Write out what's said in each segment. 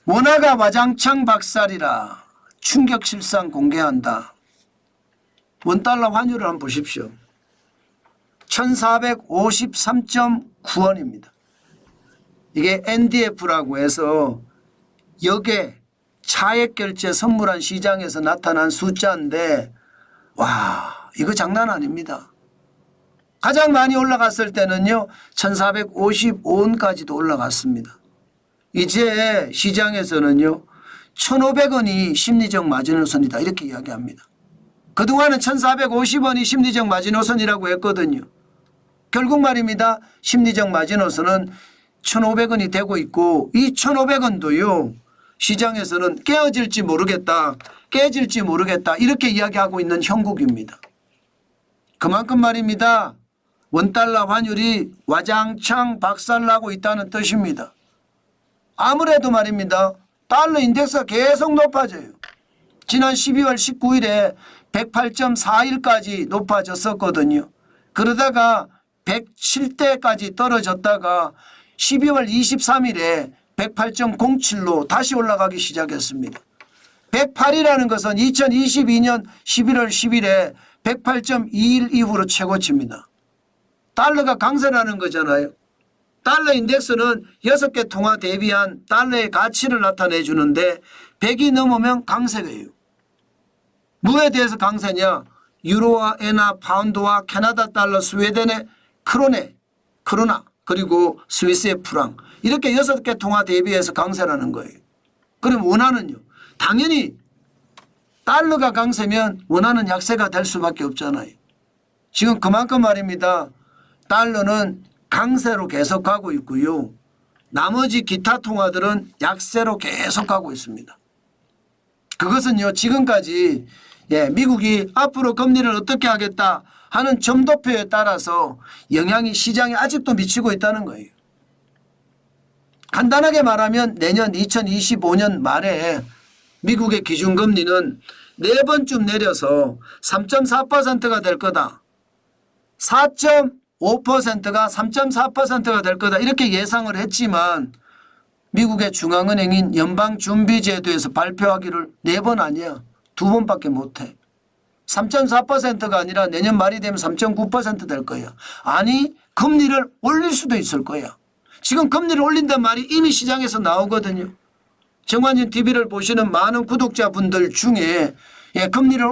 원화가 와장창 박살이라 충격 실상 공개한다. 원달러 환율을 한번 보십시오. 1453.9원입니다. 이게 NDF라고 해서 역에 차액 결제 선물한 시장에서 나타난 숫자인데 와, 이거 장난 아닙니다. 가장 많이 올라갔을 때는요 1455원까지도 올라갔습니다. 이제 시장에서는요 1,500원이 심리적 마지노선이다 이렇게 이야기합니다. 그동안은 1,450원이 심리적 마지노선이라고 했거든요. 결국 말입니다. 심리적 마지노선은 1,500원이 되고 있고 이 1,500원도요 시장에서는 깨어질지 모르겠다, 깨질지 모르겠다 이렇게 이야기하고 있는 형국입니다. 그만큼 말입니다. 원달러 환율이 와장창 박살나고 있다는 뜻입니다. 아무래도 말입니다. 달러 인덱스가 계속 높아져요. 지난 12월 19일에 108.41까지 높아졌었거든요. 그러다가 107대까지 떨어졌다가 12월 23일에 108.07로 다시 올라가기 시작했습니다. 108이라는 것은 2022년 11월 10일에 108.21 이후로 최고치입니다. 달러가 강세라는 거잖아요. 달러 인덱스는 6개 통화 대비한 달러의 가치를 나타내 주는데 100이 넘으면 강세예요. 뭐에 대해서 강세냐? 유로와 엔화, 파운드와 캐나다 달러, 스웨덴의 크로나 그리고 스위스의 프랑 이렇게 6개 통화 대비해서 강세라는 거예요. 그럼 원화는요? 당연히 달러가 강세면 원화는 약세가 될 수밖에 없잖아요. 지금 그만큼 말입니다. 달러는 강세로 계속 가고 있고요. 나머지 기타 통화들은 약세로 계속 가고 있습니다. 그것은요 지금까지 미국이 앞으로 금리를 어떻게 하겠다 하는 점도표에 따라서 영향이 시장에 아직도 미치고 있다는 거예요. 간단하게 말하면 내년 2025년 말에 미국의 기준금리는 4번쯤 내려서 3.4%가 될 거다. 4.5%가 3.4%가 될 거다 이렇게 예상을 했지만 미국의 중앙은행인 연방준비제도에서 발표하기를 4번 아니야. 2번밖에 못해. 3.4%가 아니라 내년 말이 되면 3.9% 될 거야. 아니 금리를 올릴 수도 있을 거야. 지금 금리를 올린단 말이 이미 시장에서 나오거든요. 정관진 TV를 보시는 많은 구독자분들 중에 금리를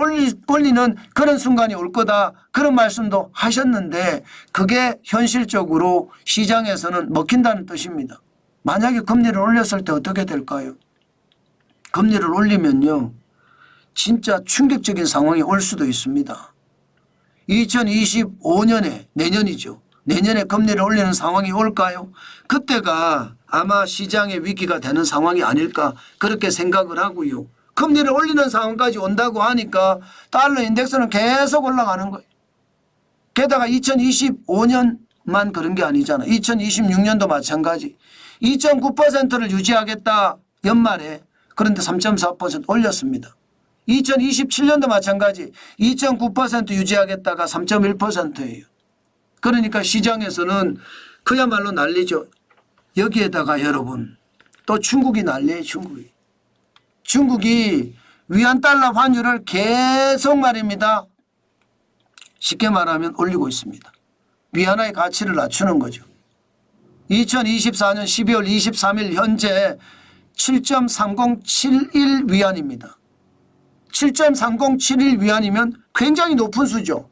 올리는 그런 순간이 올 거다 그런 말씀도 하셨는데 그게 현실적으로 시장에서는 먹힌다는 뜻입니다. 만약에 금리를 올렸을 때 어떻게 될까요? 금리를 올리면요 진짜 충격적인 상황이 올 수도 있습니다. 2025년에 내년이죠. 내년에 금리를 올리는 상황이 올까요? 그때가 아마 시장의 위기가 되는 상황이 아닐까 그렇게 생각을 하고요. 금리를 올리는 상황까지 온다고 하니까 달러 인덱스는 계속 올라가는 거예요. 게다가 2025년만 그런 게 아니잖아요. 2026년도 마찬가지. 2.9%를 유지하겠다 연말에 그런데 3.4% 올렸습니다. 2027년도 마찬가지 2.9% 유지하겠다가 3.1%예요. 그러니까 시장에서는 그야말로 난리죠. 여기에다가 여러분 또 중국이 난리예요. 중국이 위안달러 환율을 계속 말입니다. 쉽게 말하면 올리고 있습니다. 위안화의 가치를 낮추는 거죠. 2024년 12월 23일 현재 7.3071 위안입니다. 7.3071 위안이면 굉장히 높은 수죠.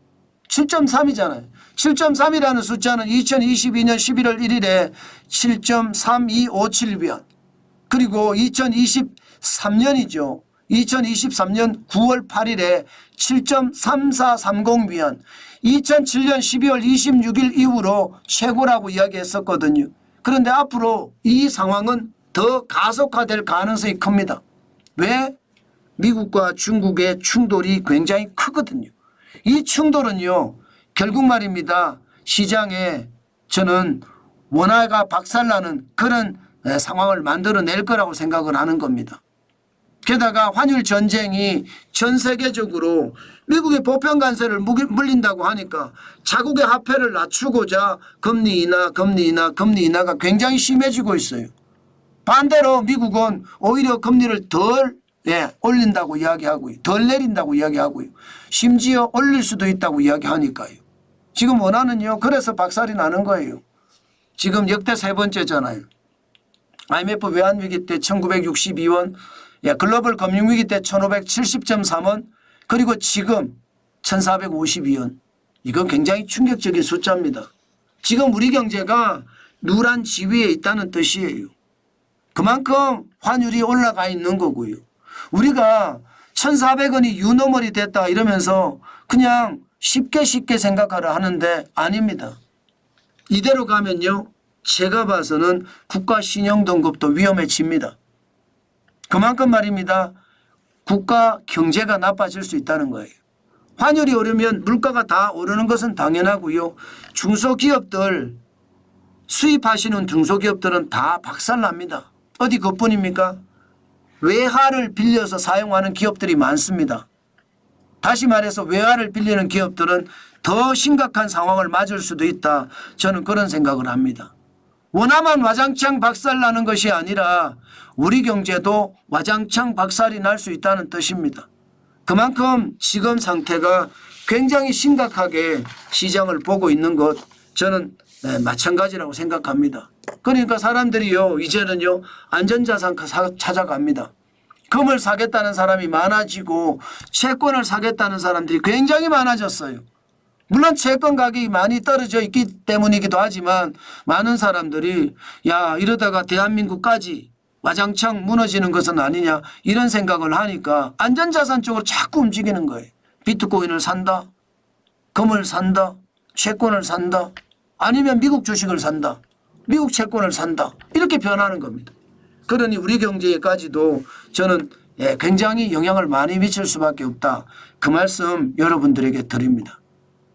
7.3이잖아요. 7.3이라는 숫자는 2022년 11월 1일에 7.3257 위안 그리고 2023년이죠. 2023년 9월 8일에 7.3430 위안 2007년 12월 26일 이후로 최고라고 이야기했었거든요. 그런데 앞으로 이 상황은 더 가속화될 가능성이 큽니다. 왜? 미국과 중국의 충돌이 굉장히 크거든요. 이 충돌은요 결국 말입니다. 시장에 저는 원화가 박살나는 그런 상황을 만들어낼 거라고 생각을 하는 겁니다. 게다가 환율 전쟁이 전 세계적으로 미국의 보편 관세를 물린다고 하니까 자국의 화폐를 낮추고자 금리 인하가 굉장히 심해지고 있어요. 반대로 미국은 오히려 금리를 덜 올린다고 이야기하고요. 덜 내린다고 이야기하고요. 심지어 올릴 수도 있다고 이야기하니까요. 지금 원하는요. 그래서 박살이 나는 거예요. 지금 역대 세 번째잖아요. IMF 외환위기 때 1962원, 글로벌 금융위기 때 1570.3원, 그리고 지금 1452원. 이건 굉장히 충격적인 숫자입니다. 지금 우리 경제가 누란 지위에 있다는 뜻이에요. 그만큼 환율이 올라가 있는 거고요. 우리가 1,400원이 유노멀이 됐다 이러면서 그냥 쉽게 생각하라 하는데 아닙니다. 이대로 가면요. 제가 봐서는 국가 신용등급도 위험해집니다. 그만큼 말입니다. 국가 경제가 나빠질 수 있다는 거예요. 환율이 오르면 물가가 다 오르는 것은 당연하고요. 중소기업들 수입하시는 중소기업들은 다 박살납니다. 어디 그뿐입니까? 외화를 빌려서 사용하는 기업들이 많습니다. 다시 말해서 외화를 빌리는 기업들은 더 심각한 상황을 맞을 수도 있다. 저는 그런 생각을 합니다. 원화만 와장창 박살나는 것이 아니라 우리 경제도 와장창 박살이 날 수 있다는 뜻입니다. 그만큼 지금 상태가 굉장히 심각하게 시장을 보고 있는 것 저는 마찬가지라고 생각합니다. 그러니까 사람들이요 이제는요 안전자산 찾아갑니다. 금을 사겠다는 사람이 많아지고 채권을 사겠다는 사람들이 굉장히 많아졌어요. 물론 채권 가격이 많이 떨어져 있기 때문이기도 하지만 많은 사람들이 야 이러다가 대한민국까지 와장창 무너지는 것은 아니냐 이런 생각을 하니까 안전자산 쪽으로 자꾸 움직이는 거예요. 비트코인을 산다. 금을 산다. 채권을 산다. 아니면 미국 주식을 산다. 미국 채권을 산다. 이렇게 변하는 겁니다. 그러니 우리 경제에까지도 저는 굉장히 영향을 많이 미칠 수밖에 없다. 그 말씀 여러분들에게 드립니다.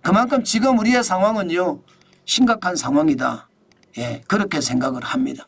그만큼 지금 우리의 상황은요 심각한 상황이다. 그렇게 생각을 합니다.